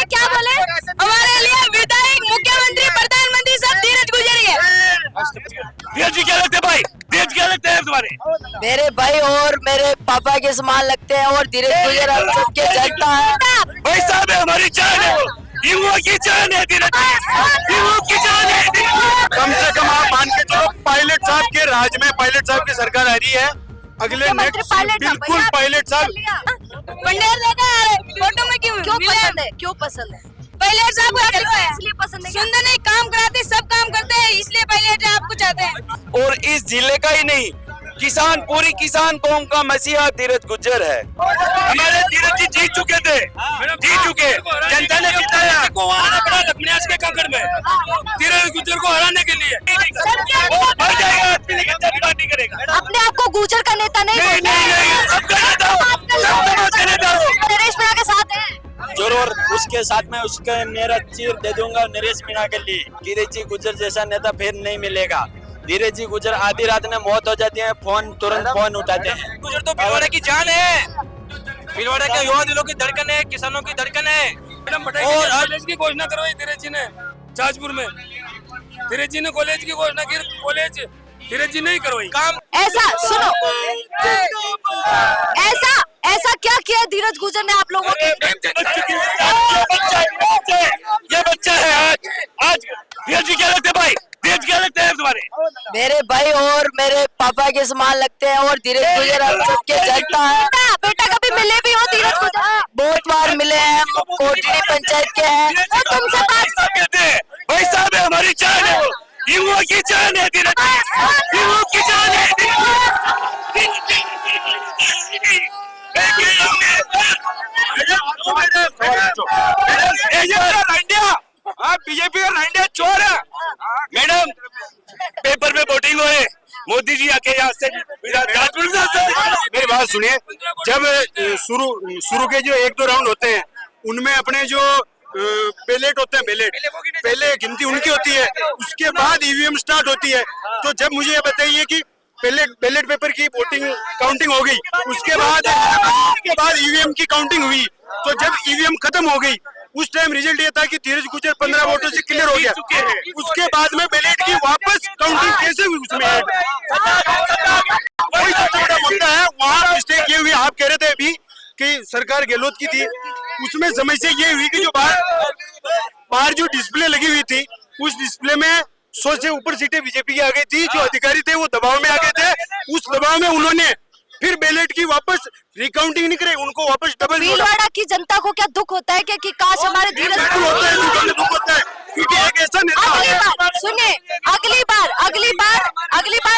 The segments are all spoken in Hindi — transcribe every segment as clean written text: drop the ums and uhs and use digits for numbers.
क्या बोले? हमारे लिए विधायक, मुख्यमंत्री, प्रधानमंत्री सब धीरज गुजर है। धीरज जी क्या लगते हैं भाई? धीरज क्या लगते हैं तुम्हारे? मेरे भाई और मेरे पापा के समान लगते हैं और धीरज गुजर हम सबके जनता है। भाई साहब है, हमारी जान है वो, युवाओं की जान है धीरज जी, युवाओं की जान है। कम से कम आप मान के चलो पायलट साहब के राज में पायलट साहब की सरकार आ रही है। अगले नेक्स्ट बिल्कुल पायलट साहब पंडेर देखा यार, फोटो में क्यों पसंद है? क्यों पसंद है? पायलट साहब को इसलिए पसंद है। सुंदर नहीं, काम कराते, सब काम करते हैं, इसलिए पायलट आपको चाहते हैं। और इस जिले का ही नहीं, किसान, पूरी किसान कौम का मसीहा धीरज गुज्जर है। हमारे धीरज जी जीत चुके थे, जीत चुके, जनता ने जिताया को आना पड़ा लखन्यास के कंकड़ में धीरज गुज्जर को हराने के लिए। मर जाएगा आदमी लेकिन जनता नहीं करेगा। अपने आप को गुजर का नेता नहीं नहीं नहीं नहीं, सबका नेता हो, सब समाज का नेता हो। नरेश मीणा के साथ है। जरूर उसके साथ में उसके मेरा चीर दे दूंगा नरेश मीणा के लिए। धीरज जी गुजर जैसा नेता फिर नहीं मिलेगा। धीरज जी गुजर आधी रात में मौत हो जाती है, तुरंत फोन उठाते हैं। गुजर तो भीलवाड़ा की जान है, भीलवाड़ा के युवा दिलों की धड़कन है, किसानों की धड़कन है। और कॉलेज की घोषणा करवाई धीरज जी ने जाजपुर में, धीरज जी ने कॉलेज की घोषणा की, कॉलेज धीरज जी नहीं करवाई। काम ऐसा सुनो, ऐसा क्या किया धीरज गुजर ने आप लोगों के? ये बच्चा है आज धीरज जी क्या लगते हैं भाई? धीरज क्या लगते हैं तुम्हारे? मेरे भाई और मेरे पापा के समान लगते हैं और धीरज गुजर हम सबके जनता है। बेटा कभी मिले भी हो धीरज गुजर? बहुत बार मिले हैं, कोटली पंचायत के हैं। तुमसे बात कहते हैं भाई साहब है, हमारी जान है वो, युवाओं की जान है धीरज जी, युवाओं की जान है। बीजेपी का रंडिया चोर है मैडम। पेपर में वोटिंग हो रहे, मोदी जी आके यहाँ से मेरी बात सुनिए। जब शुरू के जो एक दो राउंड होते हैं उनमें अपने जो बैलेट होते हैं, पहले गिनती उनकी होती है, उसके बाद ईवीएम स्टार्ट होती है। तो जब मुझे ये बताइए कि पहले बैलेट पेपर की वोटिंग काउंटिंग हो गई, उसके बाद ईवीएम की काउंटिंग हुई, तो जब ईवीएम खत्म हो गई उस टाइम रिजल्ट ये था कि धीरज गुजर 15 वोटों से क्लियर हो गया। उसके बाद में बैलेट की वापस काउंटिंग कैसे हुई उसमें वही सबसे बड़ा मुद्दा है। वहाँ मिस्टेक ये हुई, आप कह रहे थे अभी कि सरकार गहलोत की थी, उसमें समस्या ये हुई कि जो बाहर जो डिस्प्ले लगी हुई थी उस डिस्प्ले में 100 से ऊपर सीटें बीजेपी की आ गई थी। जो अधिकारी थे वो दबाव में आ गए थे, उस दबाव में उन्होंने फिर बैलेट की वापस रिकाउंटिंग नहीं कराई, उनको वापस डबल। भीलवाड़ा की जनता को क्या दुख होता है कि काश हमारे धीरज दुख होता है क्योंकि एक ऐसा नेता। सुनिए, अगली बार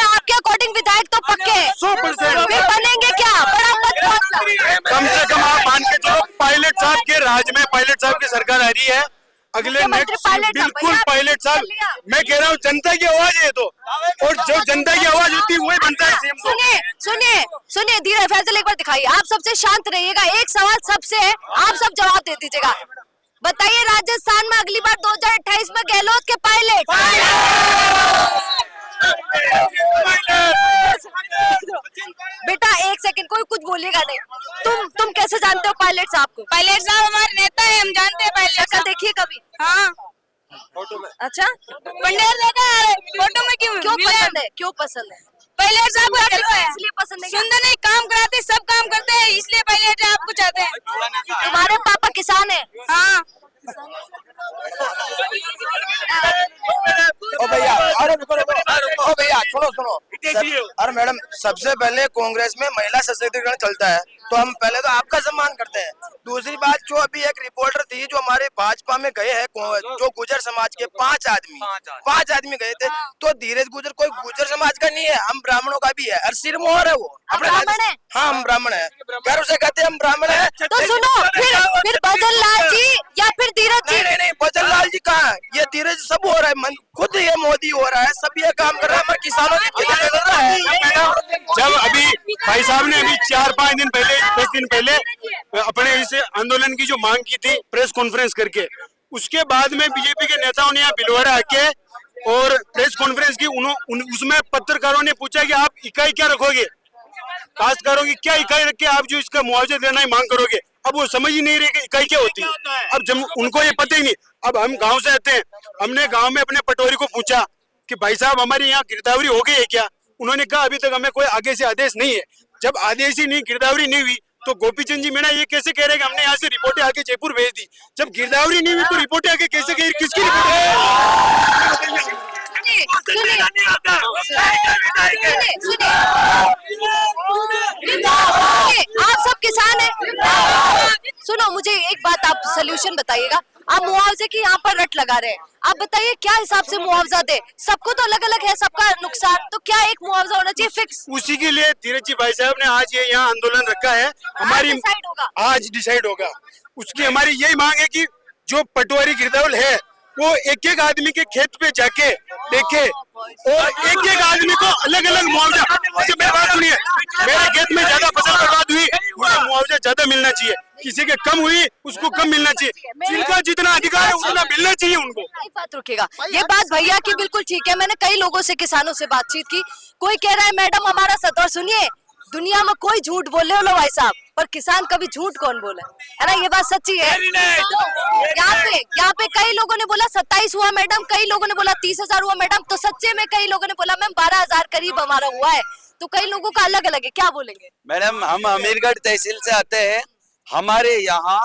आपके अकॉर्डिंग विधायक तो पक्के हैं, 100% फिर बनेंगे क्या? बड़ा पद कौन सा? कम से कम आप मान के चलो पायलट साहब के राज में पायलट साहब की सरकार आ रही है। अगले नेक्स्ट बिल्कुल पायलट साहब, मैं कह रहा हूँ जनता की आवाज है तो, और जो जनता की आवाज होती है वही बनता है सीएम। सुनिए धीरज फैजल, एक बार दिखाइए। आप सबसे शांत रहिएगा, एक सवाल सबसे है, आप सब जवाब दे दीजिएगा। बताइए, राजस्थान में अगली बार 2028 में गहलोत के पायलट? बेटा एक सेकंड, कोई कुछ बोलेगा नहीं। तुम कैसे जानते हो पायलट साहब को? पायलट साहब हमारे नेता है, हम जानते हैं पायलट शक्ल साहब। देखिए कभी? हाँ, अच्छा, पंडेर देखा यार, फोटो में क्यों पसंद है? पायलट साहब को इसलिए पसंद है। सुंदर नहीं, काम कराते, सब काम करते हैं, इसलिए पायलट आपको चाहते हैं। तुम्हारे पापा किसान है? हाँ, ओ भैया, अरे रुको भैया, सुनो। अरे मैडम, सबसे पहले कांग्रेस में महिला सशक्तिकरण चलता है, तो हम पहले तो आपका सम्मान करते हैं। दूसरी बात, जो अभी एक रिपोर्टर थी जो हमारे भाजपा में गए हैं, जो गुजर समाज के 5 आदमी गए थे, तो धीरज गुजर कोई गुजर समाज का नहीं है, हम ब्राह्मणों का भी है, और सिरमौर है वो। ब्राह्मण है? हाँ, हम ब्राह्मण है, घर उसे कहते हैं हम ब्राह्मण है। तो सुनो, फिर भजन लाल जी या फिर धीरज जी? नहीं, भजन लाल जी कहाँ? ये धीरज सब हो रहा है, खुद ये मोदी हो रहा है, सब ये काम कर रहा है, हमारे किसानों की फिक्र कर रहा है। जब अभी भाई साहब ने अभी 4-5 दिन पहले, 10 दिन पहले अपने इस आंदोलन की जो मांग की थी प्रेस कॉन्फ्रेंस करके, उसके बाद में बीजेपी के नेताओं ने यहाँ भिलवाड़ा आके और प्रेस कॉन्फ्रेंस की, उसमें पत्रकारों ने पूछा कि आप इकाई क्या रखोगे, काश्तकारों की क्या इकाई रख के आप जो इसका मुआवजा देना है मांग करोगे। अब वो समझ ही नहीं रहे कि इकाई क्या होती है। अब जब उनको ये पता ही नहीं, अब हम गांव से आते हैं, हमने गांव में अपने पटवारी को पूछा कि भाई साहब हमारे यहाँ गिरदावरी हो गई है क्या? उन्होंने कहा अभी तक हमें कोई आगे से आदेश नहीं है। जब आदेश ही नहीं, गिरदावरी नहीं हुई, तो गोपीचंद जी मीणा ये कैसे कह रहे हैं कि हमने यहाँ से रिपोर्टें आके जयपुर भेज दी? जब गिरदावरी नहीं हुई तो रिपोर्टें आके कैसे कह, किसकी रिपोर्ट? सुनिए आप सब किसान हैं। सुनो मुझे एक बात आप सोल्यूशन बताइएगा। आप मुआवजे की यहाँ पर रट लगा रहे हैं, आप बताइए क्या हिसाब से मुआवजा दे? सबको तो अलग अलग है, सबका नुकसान, तो क्या एक मुआवजा होना चाहिए फिक्स? उसी के लिए धीरज जी भाई साहब ने आज ये यहाँ आंदोलन रखा है। हमारी डिसाइड होगा, आज डिसाइड होगा। उसकी हमारी यही मांग है कि जो पटवारी गिरदावल है वो एक एक आदमी के खेत पे जाके देखे और एक एक आदमी को अलग अलग मुआवजा। अच्छा मेरी बात सुनिए, मेरे खेत में ज्यादा फसल बर्बाद हुई, मुझे मुआवजा ज्यादा मिलना चाहिए। किसी के कम हुई उसको कम मिलना चाहिए। जिनका जितना अधिकार है उतना मिलना चाहिए उनको। एक बात रुकेगा, ये बात भैया की बिल्कुल ठीक है। मैंने कई लोगों से, किसानों से बातचीत की, कोई कह रहा है मैडम हमारा और सुनिए, दुनिया में कोई झूठ बोले लो भाई साहब, पर किसान कभी झूठ कौन बोले, है ना? ये बात सच्ची है। यहाँ पे कई लोगों ने बोला 27 हुआ मैडम, कई लोगों ने बोला 30,000 हुआ मैडम, तो सच्चे में कई लोगों ने बोला मैम 12,000 करीब हमारा हुआ है। तो कई लोगों का अलग अलग है, क्या बोलेंगे? मैडम हम अमीरगढ़ तहसील से आते हैं। हमारे यहाँ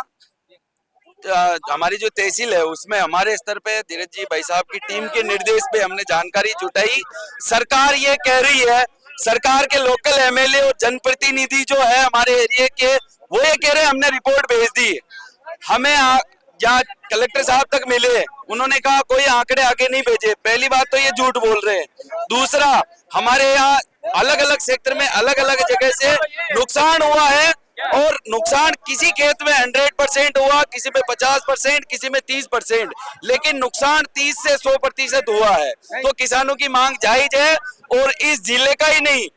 हमारी जो तहसील है उसमें हमारे स्तर पे धीरज जी भाई साहब की टीम के निर्देश पे हमने जानकारी जुटाई। सरकार ये कह रही है, सरकार के लोकल एमएलए और जनप्रतिनिधि जो है हमारे एरिया के, वो ये कह रहे हैं हमने रिपोर्ट भेज दी। हमें यहाँ कलेक्टर साहब तक मिले, उन्होंने कहा कोई आंकड़े आगे नहीं भेजे। पहली बात तो ये झूठ बोल रहे हैं। दूसरा, हमारे यहाँ अलग अलग सेक्टर में अलग अलग जगह से नुकसान हुआ है और नुकसान किसी खेत में 100% हुआ, किसी में 50%, किसी में 30%, लेकिन नुकसान 30 से 100% हुआ है। तो किसानों की मांग जायज है और इस जिले का ही नहीं,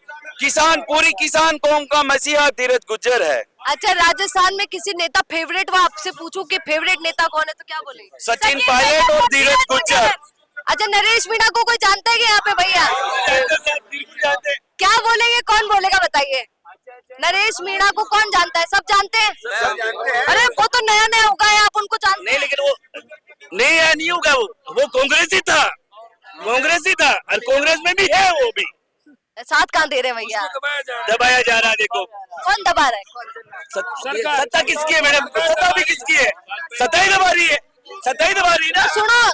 पूरी किसान कौम का मसीहा धीरज गुज्जर है। अच्छा, राजस्थान में किसी नेता फेवरेट, वो आपसे पूछूं कि फेवरेट नेता कौन है तो क्या बोलेंगे? सचिन पायलट और धीरज गुज्जर। अच्छा, नरेश मीणा को कोई जानता है कि यहाँ पे भैया? क्या बोलेंगे, कौन बोलेगा बताइए? नरेश मीणा को कौन जानता है? सब जानते हैं। अरे वो तो नया नया होगा है, आप उनको जानते नहीं, लेकिन वो नहीं होगा, वो कांग्रेसी था, और कांग्रेस में भी है वो भी। साथ कहाँ दे रहे हैं भैया? दबाया जा रहा है। देखो कौन दबा रहा है? सत्ता किसकी है मैडम? सत्ता भी किसकी है? सत्ता ही दबा रही है, सत्ता ही दबा रही है ना।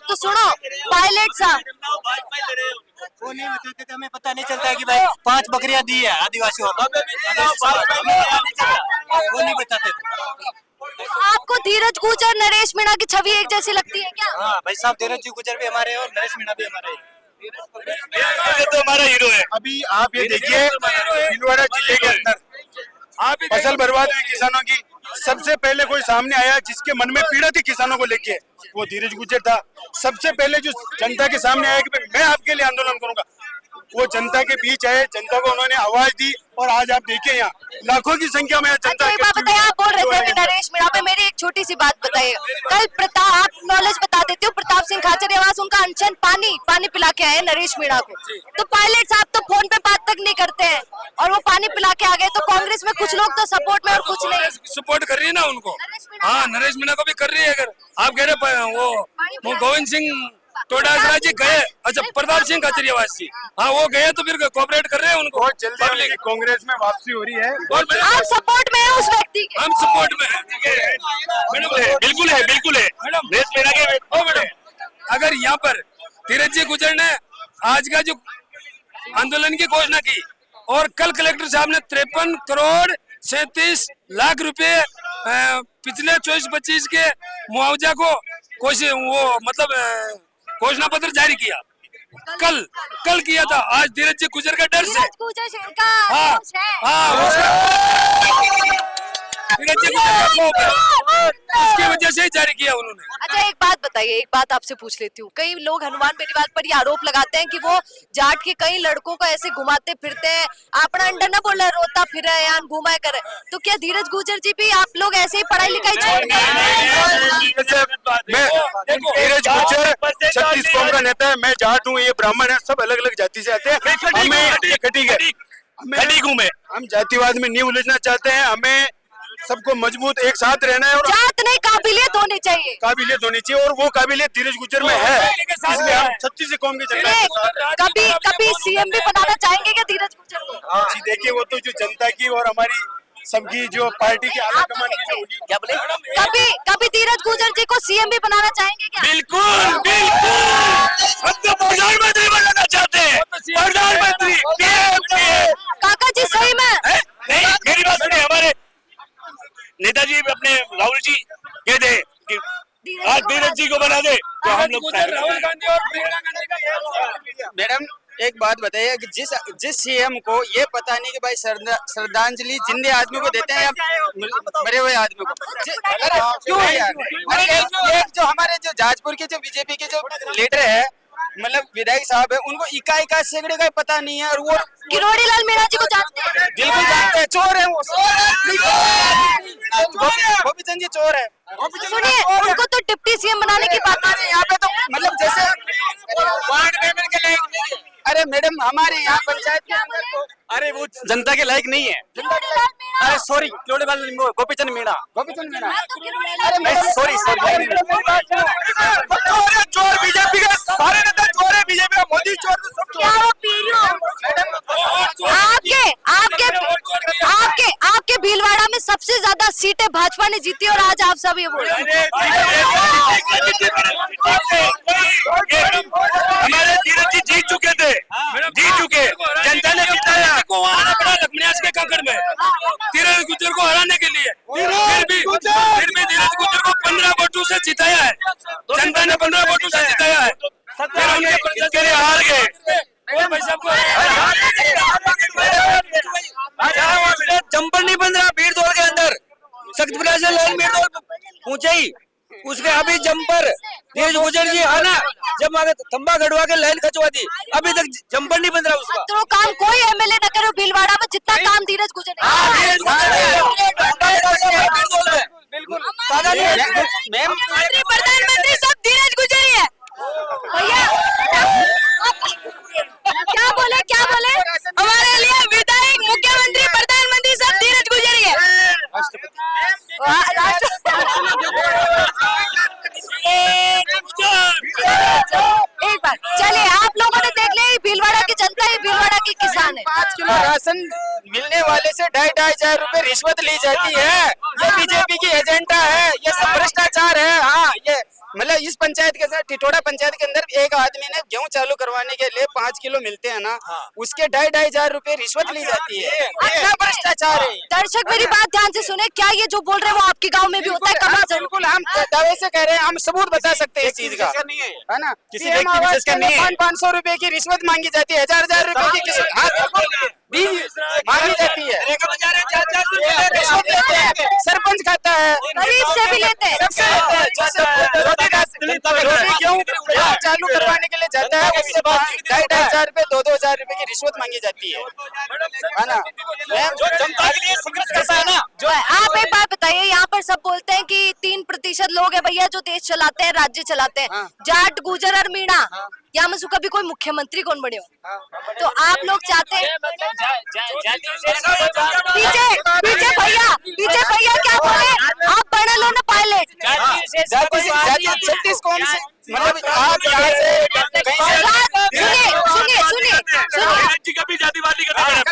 तो सुनो पायलट साहब, वो नहीं बताते तो हमें पता नहीं चलता है कि भाई 5 बकरियां दी है आदिवासियों को, वो नहीं बताते थे। आपको धीरज गुज्जर नरेश मीणा की छवि एक जैसी लगती है क्या? हाँ भाई साहब, धीरज जी गुज्जर भी हमारे और नरेश मीणा भी हमारे। ये तो हमारा हीरो है। अभी आप ये देखिए, भीलवाड़ा जिले के अंदर फसल बर्बाद हुई किसानों की, सबसे पहले कोई सामने आया जिसके मन में पीड़ा थी किसानों को लेके, वो धीरज गुज्जर था। सबसे पहले जो जनता के सामने आया कि मैं आपके लिए आंदोलन करूंगा, वो जनता के बीच आए, जनता को उन्होंने आवाज दी। और आज आप देखिए यहाँ लाखों की संख्या में जनता। एक बात बताइए, आप बोल रहे थे कि नरेश मीणा पे, मेरी एक छोटी सी बात बताइए। कल प्रताप, आप नॉलेज बता देते हो, प्रताप सिंह खाचरियावास उनका अनशन पानी पिला के आए नरेश मीणा को, तो पायलट साहब तो फोन पे बात तक नहीं करते हैं और वो पानी पिला के आ गए। तो कांग्रेस में कुछ लोग तो सपोर्ट में और कुछ नहीं। सपोर्ट कर रही है ना उनको। हाँ, नरेश मीणा को भी कर रही है। अगर आप कह रहे वो गोविंद सिंह टोडासरा जी गए, अच्छा प्रताप सिंह खाचरियावास जी, हाँ वो गए तो फिर कोऑपरेट कर रहे हैं उनको। बहुत जल्दी कांग्रेस में वापसी हो रही है। आप सपोर्ट में है उस व्यक्ति के? हम सपोर्ट में हैं। बिल्कुल है, बिल्कुल है मैडम। मैडम, अगर यहाँ पर धीरज जी गुज्जर ने आज का जो आंदोलन की घोषणा की और कल कलेक्टर साहब ने 53 करोड़ 37 लाख रुपए पिछले 24-25 के मुआवजा को वो मतलब घोषणा पत्र जारी किया, कल किया था। आज धीरज जी गुज्जर का डर से, इसकी वजह से ही जारी किया उन्होंने। अच्छा, एक बात बताइए, एक बात आपसे पूछ लेती हूँ। कई लोग हनुमान परिवार पर ये आरोप लगाते हैं कि वो जाट के कई लड़कों को ऐसे घुमाते फिरते हैं, अपना अंडर ना बोल रहा, रोता फिर या घुमा करे। तो क्या धीरज गुज्जर जी भी आप लोग ऐसे ही पढ़ाई लिखाई छोड़ धीरज गुज्जर 36 कौम का नेता है। मैं जाट हूँ, ये ब्राह्मण है, सब अलग अलग जाति से आते हैं। हम जातिवाद में नहीं उलझना चाहते हैं। हमें सबको मजबूत एक साथ रहना है और जात नहीं, काबिलियत होनी चाहिए। काबिलियत होनी चाहिए, और वो काबिलियत धीरज गुज्जर में है, इसलिए हम 36 कौम के जनता के साथ। कभी कभी सीएम भी बनाना चाहेंगे क्या धीरज गुज्जर को? हाँ जी, देखिए वो तो जो जनता की और हमारी सबकी जो पार्टी की आला कमान की जो होगी। क्या बोले? कभी कभी धीरज गुज्जर जी को सीएम भी बनाना चाहेंगे क्या? बिल्कुल बिल्कुल, हम तो प्रधानमंत्री बनाना चाहते हैं, प्रधानमंत्री PM। काका जी सही में नहीं, मेरी बात सुनिए, हमारे नेताजी अपने राहुल जी कहते हैं कि आज धीरज जी को बना दे तो हम लोग राहुल गांधी और प्रियंका गांधी का। मैडम एक बात बताइए कि जिस सीएम को ये पता नहीं कि भाई श्रद्धांजलि जिंदे आदमी को देते हैं या मरे हुए आदमी को, अरे क्यों यार? अरे एक जो हमारे जो जाजपुर के जो बीजेपी के जो लीडर है, मतलब विधायक साहब है, उनको इकाई का सैकड़े का पता नहीं है, और वो किरोड़ी लाल मीणा जी को जानते हैं? बिल्कुल जानते हैं, चोर है वो, गोपीचंद जी चोर है। सुनिए, उनको तो डिप्टी सीएम बनाने की बात आ रही है। यहाँ पे तो मतलब जैसे वार्ड मेंबर के लायक नहीं है। अरे मैडम हमारे यहाँ पंचायत के अंदर तो अरे वो जनता के लायक नहीं है। किरोड़ी लाल मीणा, अरे सॉरी, गोपीचंद मीणा, गोपीचंद मीणा। किरोड़ी लाल मीणा। सॉरी चोर बीजेपी का, सारे नेता चोर है बीजेपी का, मोदी चोर तो सब क्या वो पीरियो? आपके भीलवाड़ा में सबसे ज्यादा सीटें भाजपा ने जीती और आज आप सब ये बोल रहे हैं। हमारे धीरज जी जीत चुके थे, जीत चुके, जनता ने जिताया लखमनियास के कंकड़ में धीरज गुज्जर को हराने के लिए, फिर भी धीरज गुज्जर को 15 वोटों से जिताया है, जनता ने 15 वोटों से जिताया है, फिर उनके प्रतिशत के लिए हार गए। जंपर नहीं बन रहा भीड़ दौड़ के अंदर, सख्त से लाइन भीड़ दौड़ पहुंचे ही उसके, अभी जंपर धीरज गुज्जर जी है ना, जब आगे खंबा गड़वा के लाइन खचवा दी, अभी तक जंपर नहीं बन रहा उसका। तो काम कोई एमएलए न करे भीलवाड़ा में जितना काम धीरज गुज्जर ने। प्रधानमंत्री सब धीरज गुज्जर ही है भैया। क्या बोले हमारे लिए विधायक, मुख्यमंत्री, प्रधानमंत्री सब धीरज गुज्जर ही है। एक बार चलिए, आप लोगों ने देख लिया, भीलवाड़ा की जनता ही भीलवाड़ा की किसान है। 5 किलो राशन मिलने वाले से 2,500 रुपए रिश्वत ली जाती है, ये बीजेपी की एजेंडा है, ये सब भ्रष्टाचार है। हाँ, ये मतलब इस पंचायत के साथ टिटोड़ा पंचायत के अंदर एक आदमी ने गेहूं चालू करवाने के लिए 5 किलो मिलते हैं ना, उसके 2,500 रुपए रिश्वत ली जाती है, इतना भ्रष्टाचार है। दर्शक मेरी बात ध्यान से सुने, क्या ये जो बोल रहे हैं वो आपके गांव में भी होता है? कमल जरूर बिल्कुल, हम दावे से कह रहे हैं, हम सबूत बता सकते हैं इस चीज का, है ना। किसी व्यक्ति विशेष का नहीं है। 500 रुपए की रिश्वत मांगी जाती है, 1,000 रुपए की किसी मांगी जाती है, रिश्वत लेते हैं, सरपंच खाता है, गरीब से भी लेते हैं। गेहूं चालू करवाने के लिए जाता है, उससे बाद 2,500 रुपए 2,000 रुपए की रिश्वत मांगी जाती है ना। जो जनता के लिए संघर्ष करता है ना, जो है, आप एक बात बताइए, यहाँ पर सब बोलते हैं कि 3% लोग हैं भैया जो देश चलाते हैं, राज्य चलाते हैं, जाट, गुजर और मीणा, यहाँ में से कभी कोई मुख्यमंत्री कौन बने हो? तो आप लोग चाहते हैं पीछे भैया क्या बोले, आप बने लो ना पायलट। जाति 36 कौन से, मतलब आप यहाँ से सुनिए कभी जातिवादी करेगा,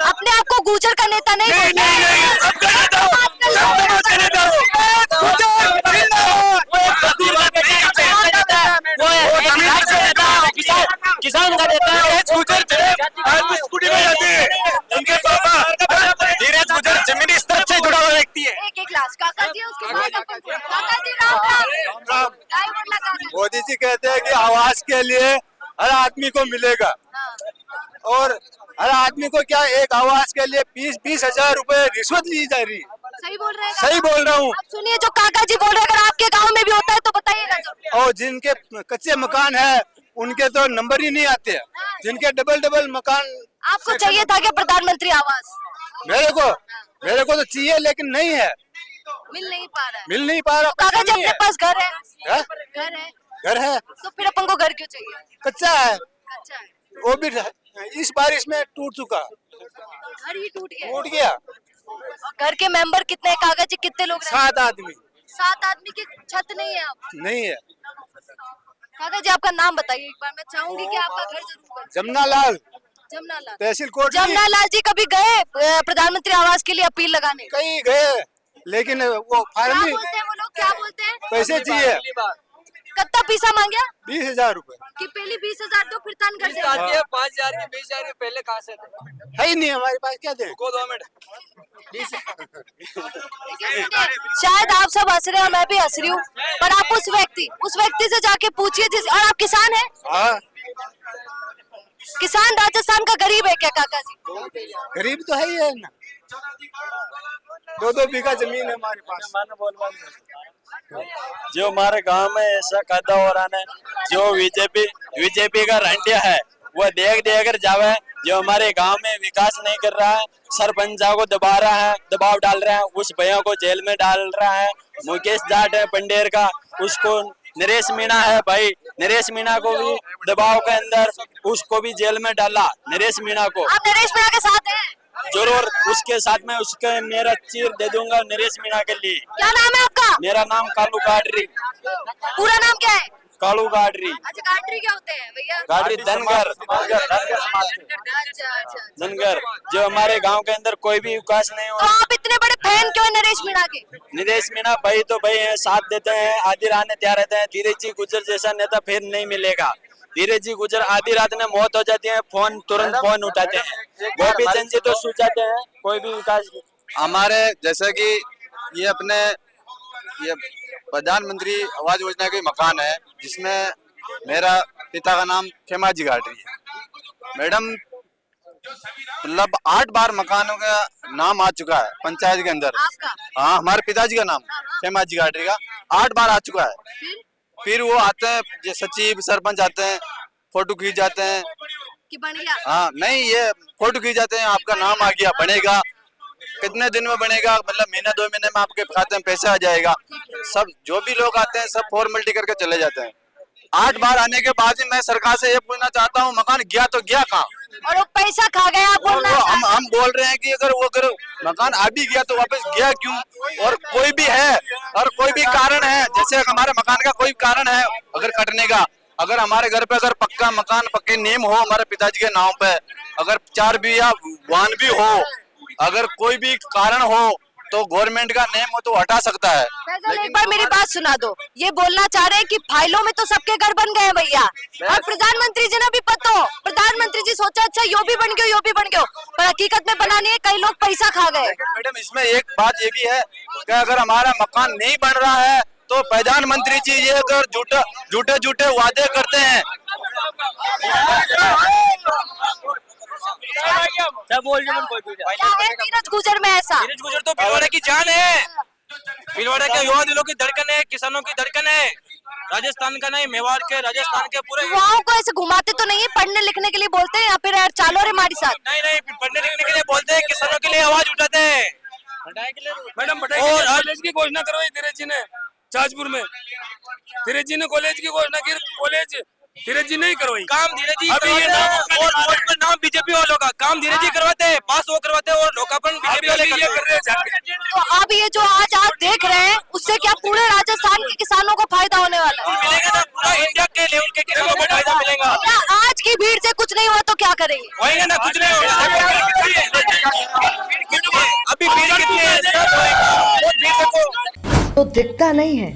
अपने आप को गुजर का नेता नहीं किसान का नेता है, स्कूटी में जाते हैं, उनके पापा धीरज गुज्जर जमीनी स्तर से जुड़ा हुआ व्यक्ति है। एक क्लास काका जी, उसके बाद अपन काका जी राम। मोदी जी कहते हैं कि आवास के लिए हर आदमी को मिलेगा, और हर आदमी को क्या एक आवास के लिए 20,000 रुपए रिश्वत ली जा रही है। सही बोल रहे हैं? सही बोल रहा हूँ। अब सुनिए, जो काका जी बोल रहे हैं, अगर आपके गांव में भी होता है तो बताइएगा जरूर। और जिनके कच्चे मकान है उनके तो नंबर ही नहीं आते, जिनके डबल मकान। आपको चाहिए था क्या प्रधानमंत्री आवास? मेरे को तो चाहिए, लेकिन नहीं है, मिल नहीं पा रहा है। मिल नहीं पा रहा। काका जी अपने पास घर है? है? घर है घर है तो फिर अपन को घर क्यों चाहिए? कच्चा है, अच्छा है। वो भी इस बारिश में टूट चुका, घर ही टूट गया। टूट गया। और घर के मेंबर कितने हैं? कागज कितने लोग रहते हैं? 7 आदमी 7 आदमी की छत नहीं है आप। नहीं है। काका जी आपका नाम बताइए एक बार, मैं चाहूंगी कि आपका घर जरूर बने। जमनालाल, जमनालाल। तहसील कोट। जमनालाल जी कभी गए प्रधानमंत्री आवास के लिए अपील लगाने? कहीं गए, लेकिन वो क्या फार्म नहीं, बोलते हैं वो लोग, क्या बोलते हैं? पैसे चाहिए। कितना पैसा मांगे? 20,000 रुपए कि पहले 20,000 तो फिर तन कर देंगे। 5,000 के 20,000 के पहले कहाँ से थे? है ही नहीं हमारे पास, क्या दें। 2 मिनट। देखिए, शायद आप सब हंस रहे हैं, मैं भी हंस रही हूँ, पर आप उस व्यक्ति से जाके पूछिए जिस, और आप किसान हैं? हाँ, किसान राजस्थान का गरीब है क्या काका जी? गरीब तो है ही है ना। 2-2 बीघा जमीन है हमारे पास। जो हमारे गांव में ऐसा खाता हो रहा है, जो बीजेपी का रंडिया है वो देख कर जावे। जो हमारे गांव में विकास नहीं कर रहा है, सरपंचा को दबा रहा है, दबाव डाल रहा है, उस भैया को जेल में डाल रहा है। मुकेश जाट है पंडेर का, उसको नरेश मीणा है भाई, नरेश मीणा को भी दबाव के अंदर उसको भी जेल में डाला। नरेश मीणा को आप नरेश मीणा के साथ हैं? जरूर उसके साथ में उसके मेरा चीर दे दूंगा नरेश मीणा के लिए। क्या नाम है आपका? मेरा नाम कालू गाडरी। पूरा नाम क्या है? कालू गाडरी। अच्छा, गाडरी क्या होते हैं भैया? गाडरी धनगर अच्छा। धनगर। जो हमारे गांव के अंदर कोई भी विकास नहीं तो हुआ। आप इतने बड़े फैन क्यों हैं नरेश मीणा के? नरेश मीणा भाई तो भाई है, साथ देते हैं, आधी रात में तैयार रहते हैं। धीरज जी गुजर जैसा नेता फिर नहीं मिलेगा। धीरज जी गुजर आधी रात में मौत हो जाती है, तुरंत फोन उठाते हैं। गोपी चंद जी तो सो जाते हैं, कोई भी विकास। हमारे जैसे कि ये प्रधानमंत्री आवास योजना के मकान है, जिसमें मेरा पिता का नाम खेमाजी गाडरी है। मैडम मतलब 8 बार मकानों का नाम आ चुका है पंचायत के अंदर। आपका? हाँ, हमारे पिताजी का नाम खेमाजी गाडरी का 8 बार आ चुका है। फिर वो आते हैं, ये सचिव सरपंच आते हैं, फोटो खींच जाते हैं कि बन गया? हाँ, नहीं, ये फोटो खींच जाते हैं, आपका नाम आ गया, बनेगा। कितने दिन में बनेगा? मतलब महीना 2 महीने में आपके खाते में पैसा आ जाएगा। सब जो भी लोग आते हैं सब फॉर्मेलिटी करके चले जाते हैं। 8 बार आने के बाद ही मैं सरकार से ये पूछना चाहता हूँ, मकान गया तो गया कहाँ? और वो पैसा खा गया आप बोलना? हम बोल रहे हैं कि अगर मकान आ भी गया तो वापस गया क्यों? और कोई भी है और कोई भी कारण है, जैसे हमारे मकान का कोई कारण है अगर कटने का, अगर हमारे घर पे अगर पक्का मकान पक्के नेम हो हमारे पिताजी के नाम पे, अगर 4 भी या वाहन भी हो, अगर कोई भी कारण हो तो गवर्नमेंट का नेम हो तो हटा सकता है। एक बार मेरी बात सुना दो। ये बोलना चाह रहे हैं कि फाइलों में तो सबके घर बन गए हैं भैया, और प्रधानमंत्री जी ने भी पता हो, प्रधानमंत्री जी सोचा अच्छा यो भी बन गयो, पर हकीकत में बनानी है, कई लोग पैसा खा गए। मैडम इसमें एक बात ये भी है कि अगर हमारा मकान नहीं बन रहा है तो प्रधानमंत्री जी ये अगर झूठे वादे करते हैं। क्या है नीरज गुजर में ऐसा? नीरज गुजर तो भीलवाड़ा की जान है, भीलवाड़ा के युवा दिलों की धड़कन है, किसानों की धड़कन है। राजस्थान का नहीं, मेवाड़ के, राजस्थान के पूरे युवाओं को ऐसे घुमाते तो नहीं है, पढ़ने लिखने के लिए बोलते हैं या फिर यार चालो रे हमारे साथ? नहीं, पढ़ने लिखने के लिए बोलते हैं, किसानों के लिए आवाज उठाते हैं। मैडम और कॉलेज की घोषणा करवाई धीरज जी ने जाजपुर में। धीरज जी ने कॉलेज की घोषणा की, कॉलेज धीरज जी नहीं करवाई। काम धीरज जी अभी ये नाम बीजेपी वालों का काम धीरज जी करवाते हैं, पास वो करवाते हैं, और लोकार्पण बीजेपी वाले कर रहे हैं। तो अब ये जो आज आप देख रहे हैं उससे क्या पूरे राजस्थान के किसानों को फायदा होने वाला है? मिलेगा ना, पूरा इंडिया के लेवल के किसानों को फायदा मिलेगा। क्या आज की भीड़ से कुछ नहीं हुआ तो क्या करेंगे? होएगा ना, कुछ नहीं होगा। अभी भीड़ कितनी है, भीड़ देखो। तो दिखता नहीं है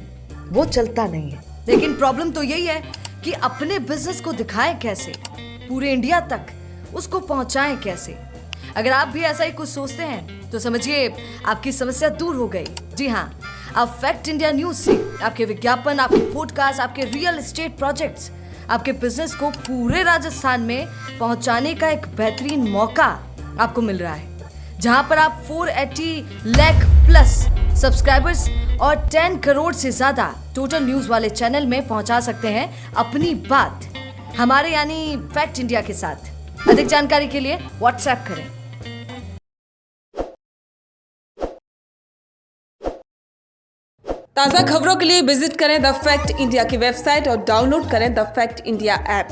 वो चलता नहीं है, लेकिन प्रॉब्लम तो यही है कि अपने बिजनेस को दिखाएं कैसे, पूरे इंडिया तक उसको पहुंचाएं कैसे। अगर आप भी ऐसा ही कुछ सोचते हैं तो समझिए आपकी समस्या दूर हो गई। जी हाँ, अब फैक्ट इंडिया न्यूज से आपके विज्ञापन, आपके पॉडकास्ट, आपके रियल एस्टेट प्रोजेक्ट्स, आपके बिजनेस को पूरे राजस्थान में पहुंचाने का एक बेहतरीन मौका आपको मिल रहा है, जहां पर आप 480 लाख प्लस सब्सक्राइबर्स और 10 करोड़ से ज्यादा टोटल न्यूज वाले चैनल में पहुंचा सकते हैं अपनी बात हमारे यानी फैक्ट इंडिया के साथ। अधिक जानकारी के लिए व्हाट्सएप करें। ताज़ा खबरों के लिए विजिट करें द फैक्ट इंडिया की वेबसाइट और डाउनलोड करें द फैक्ट इंडिया ऐप।